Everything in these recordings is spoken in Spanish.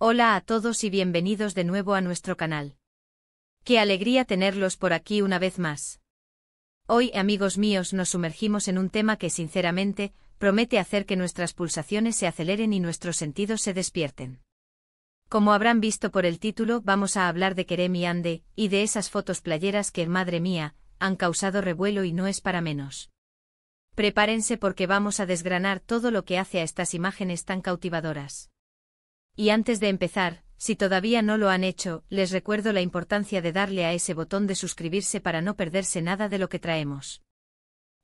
Hola a todos y bienvenidos de nuevo a nuestro canal. Qué alegría tenerlos por aquí una vez más. Hoy, amigos míos, nos sumergimos en un tema que sinceramente promete hacer que nuestras pulsaciones se aceleren y nuestros sentidos se despierten. Como habrán visto por el título, vamos a hablar de Kerem y Ande, y de esas fotos playeras que, madre mía, han causado revuelo y no es para menos. Prepárense porque vamos a desgranar todo lo que hace a estas imágenes tan cautivadoras. Y antes de empezar, si todavía no lo han hecho, les recuerdo la importancia de darle a ese botón de suscribirse para no perderse nada de lo que traemos.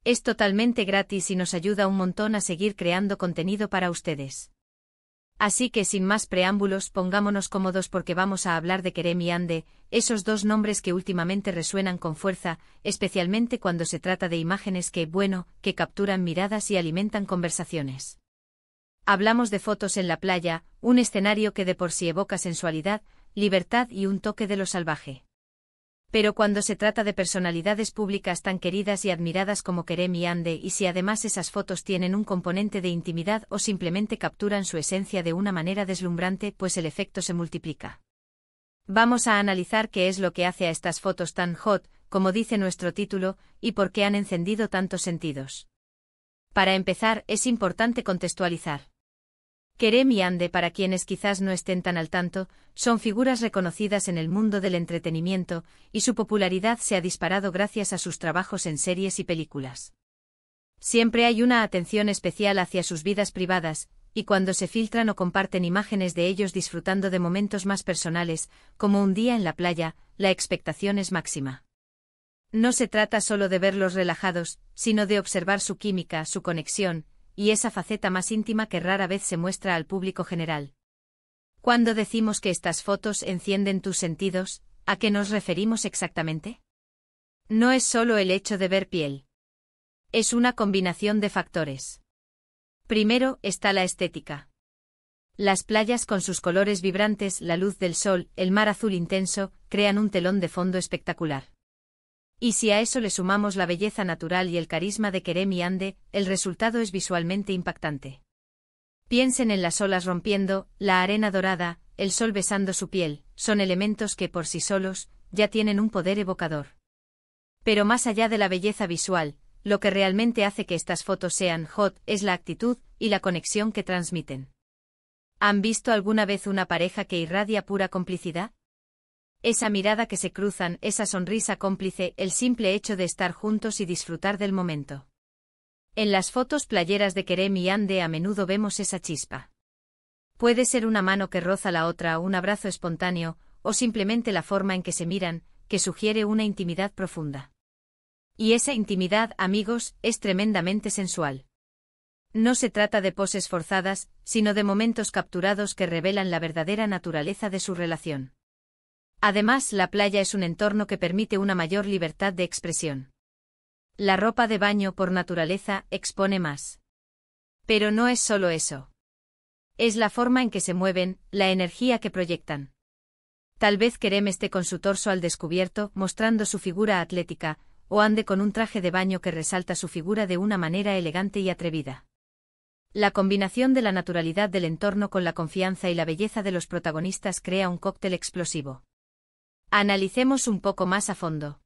Es totalmente gratis y nos ayuda un montón a seguir creando contenido para ustedes. Así que sin más preámbulos, pongámonos cómodos porque vamos a hablar de Kerem y Ande, esos dos nombres que últimamente resuenan con fuerza, especialmente cuando se trata de imágenes que capturan miradas y alimentan conversaciones. Hablamos de fotos en la playa, un escenario que de por sí evoca sensualidad, libertad y un toque de lo salvaje. Pero cuando se trata de personalidades públicas tan queridas y admiradas como Kerem y Ande, y si además esas fotos tienen un componente de intimidad o simplemente capturan su esencia de una manera deslumbrante, pues el efecto se multiplica. Vamos a analizar qué es lo que hace a estas fotos tan hot, como dice nuestro título, y por qué han encendido tantos sentidos. Para empezar, es importante contextualizar. Kerem y Ande, para quienes quizás no estén tan al tanto, son figuras reconocidas en el mundo del entretenimiento, y su popularidad se ha disparado gracias a sus trabajos en series y películas. Siempre hay una atención especial hacia sus vidas privadas, y cuando se filtran o comparten imágenes de ellos disfrutando de momentos más personales, como un día en la playa, la expectación es máxima. No se trata solo de verlos relajados, sino de observar su química, su conexión, y esa faceta más íntima que rara vez se muestra al público general. Cuando decimos que estas fotos encienden tus sentidos, ¿a qué nos referimos exactamente? No es solo el hecho de ver piel. Es una combinación de factores. Primero está la estética. Las playas con sus colores vibrantes, la luz del sol, el mar azul intenso, crean un telón de fondo espectacular. Y si a eso le sumamos la belleza natural y el carisma de Kerem y Ande, el resultado es visualmente impactante. Piensen en las olas rompiendo, la arena dorada, el sol besando su piel, son elementos que por sí solos, ya tienen un poder evocador. Pero más allá de la belleza visual, lo que realmente hace que estas fotos sean hot es la actitud y la conexión que transmiten. ¿Han visto alguna vez una pareja que irradia pura complicidad? Esa mirada que se cruzan, esa sonrisa cómplice, el simple hecho de estar juntos y disfrutar del momento. En las fotos playeras de Kerem y Ande a menudo vemos esa chispa. Puede ser una mano que roza la otra, un abrazo espontáneo, o simplemente la forma en que se miran, que sugiere una intimidad profunda. Y esa intimidad, amigos, es tremendamente sensual. No se trata de poses forzadas, sino de momentos capturados que revelan la verdadera naturaleza de su relación. Además, la playa es un entorno que permite una mayor libertad de expresión. La ropa de baño por naturaleza expone más. Pero no es solo eso. Es la forma en que se mueven, la energía que proyectan. Tal vez Kerem esté con su torso al descubierto, mostrando su figura atlética, o Ande con un traje de baño que resalta su figura de una manera elegante y atrevida. La combinación de la naturalidad del entorno con la confianza y la belleza de los protagonistas crea un cóctel explosivo. Analicemos un poco más a fondo.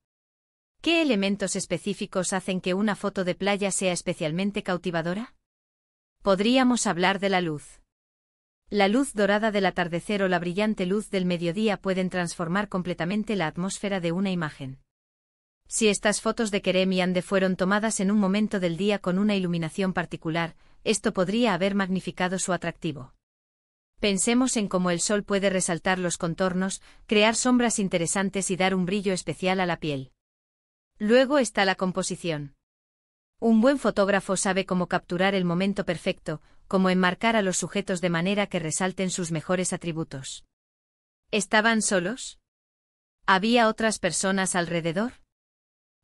¿Qué elementos específicos hacen que una foto de playa sea especialmente cautivadora? Podríamos hablar de la luz. La luz dorada del atardecer o la brillante luz del mediodía pueden transformar completamente la atmósfera de una imagen. Si estas fotos de Kerem y Ande fueron tomadas en un momento del día con una iluminación particular, esto podría haber magnificado su atractivo. Pensemos en cómo el sol puede resaltar los contornos, crear sombras interesantes y dar un brillo especial a la piel. Luego está la composición. Un buen fotógrafo sabe cómo capturar el momento perfecto, cómo enmarcar a los sujetos de manera que resalten sus mejores atributos. ¿Estaban solos? ¿Había otras personas alrededor?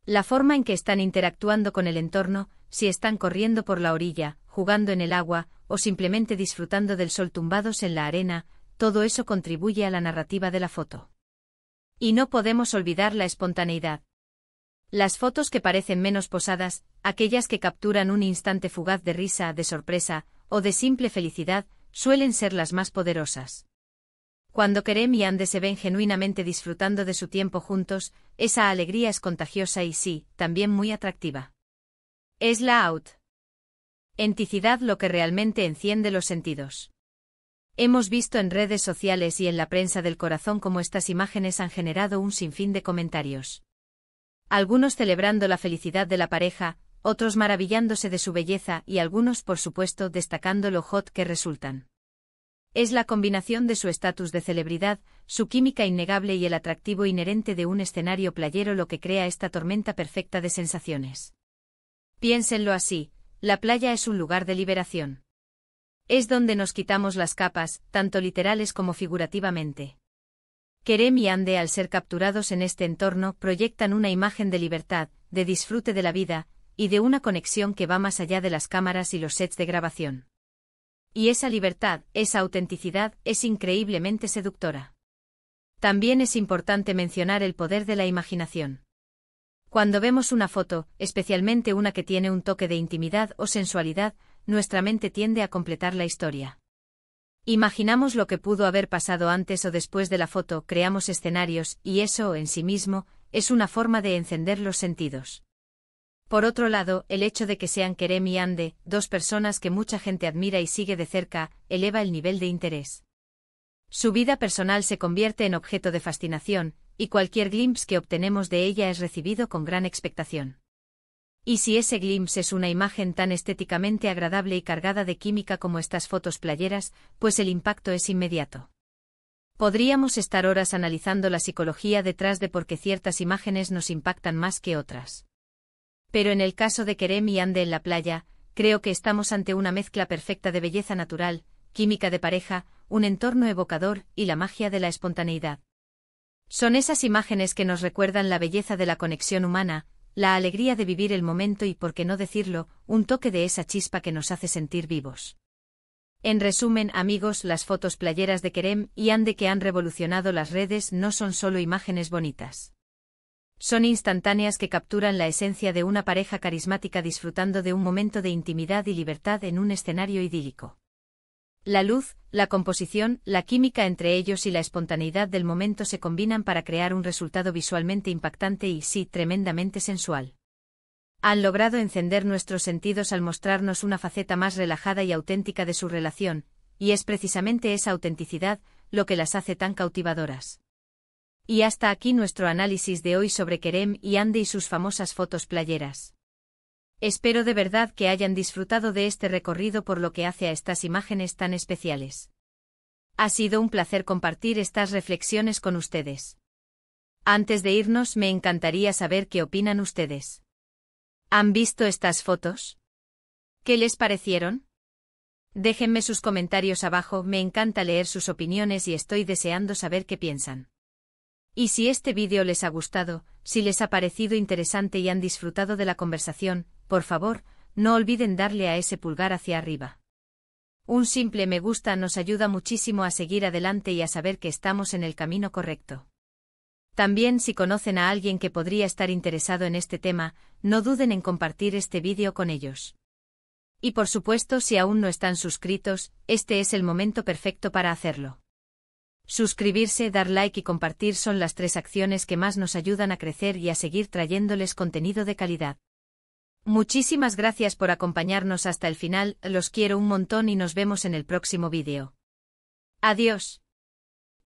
La forma en que están interactuando con el entorno, si están corriendo por la orilla, jugando en el agua, o simplemente disfrutando del sol tumbados en la arena, todo eso contribuye a la narrativa de la foto. Y no podemos olvidar la espontaneidad. Las fotos que parecen menos posadas, aquellas que capturan un instante fugaz de risa, de sorpresa, o de simple felicidad, suelen ser las más poderosas. Cuando Kerem y Ande se ven genuinamente disfrutando de su tiempo juntos, esa alegría es contagiosa y sí, también muy atractiva. Es la autenticidad lo que realmente enciende los sentidos. Hemos visto en redes sociales y en la prensa del corazón cómo estas imágenes han generado un sinfín de comentarios. Algunos celebrando la felicidad de la pareja, otros maravillándose de su belleza y algunos, por supuesto, destacando lo hot que resultan. Es la combinación de su estatus de celebridad, su química innegable y el atractivo inherente de un escenario playero lo que crea esta tormenta perfecta de sensaciones. Piénsenlo así, la playa es un lugar de liberación. Es donde nos quitamos las capas, tanto literales como figurativamente. Kerem y Ande, al ser capturados en este entorno, proyectan una imagen de libertad, de disfrute de la vida, y de una conexión que va más allá de las cámaras y los sets de grabación. Y esa libertad, esa autenticidad, es increíblemente seductora. También es importante mencionar el poder de la imaginación. Cuando vemos una foto, especialmente una que tiene un toque de intimidad o sensualidad, nuestra mente tiende a completar la historia. Imaginamos lo que pudo haber pasado antes o después de la foto, creamos escenarios, y eso, en sí mismo, es una forma de encender los sentidos. Por otro lado, el hecho de que sean Kerem y Ande, dos personas que mucha gente admira y sigue de cerca, eleva el nivel de interés. Su vida personal se convierte en objeto de fascinación, y cualquier glimpse que obtenemos de ella es recibido con gran expectación. Y si ese glimpse es una imagen tan estéticamente agradable y cargada de química como estas fotos playeras, pues el impacto es inmediato. Podríamos estar horas analizando la psicología detrás de por qué ciertas imágenes nos impactan más que otras. Pero en el caso de Kerem y Ande en la playa, creo que estamos ante una mezcla perfecta de belleza natural, química de pareja, un entorno evocador y la magia de la espontaneidad. Son esas imágenes que nos recuerdan la belleza de la conexión humana, la alegría de vivir el momento y, por qué no decirlo, un toque de esa chispa que nos hace sentir vivos. En resumen, amigos, las fotos playeras de Kerem y Ande que han revolucionado las redes no son solo imágenes bonitas. Son instantáneas que capturan la esencia de una pareja carismática disfrutando de un momento de intimidad y libertad en un escenario idílico. La luz, la composición, la química entre ellos y la espontaneidad del momento se combinan para crear un resultado visualmente impactante y, sí, tremendamente sensual. Han logrado encender nuestros sentidos al mostrarnos una faceta más relajada y auténtica de su relación, y es precisamente esa autenticidad lo que las hace tan cautivadoras. Y hasta aquí nuestro análisis de hoy sobre Kerem y Ande y sus famosas fotos playeras. Espero de verdad que hayan disfrutado de este recorrido por lo que hace a estas imágenes tan especiales. Ha sido un placer compartir estas reflexiones con ustedes. Antes de irnos, me encantaría saber qué opinan ustedes. ¿Han visto estas fotos? ¿Qué les parecieron? Déjenme sus comentarios abajo, me encanta leer sus opiniones y estoy deseando saber qué piensan. Y si este vídeo les ha gustado, si les ha parecido interesante y han disfrutado de la conversación, por favor, no olviden darle a ese pulgar hacia arriba. Un simple me gusta nos ayuda muchísimo a seguir adelante y a saber que estamos en el camino correcto. También, si conocen a alguien que podría estar interesado en este tema, no duden en compartir este vídeo con ellos. Y por supuesto, si aún no están suscritos, este es el momento perfecto para hacerlo. Suscribirse, dar like y compartir son las 3 acciones que más nos ayudan a crecer y a seguir trayéndoles contenido de calidad. Muchísimas gracias por acompañarnos hasta el final, los quiero un montón y nos vemos en el próximo vídeo. Adiós.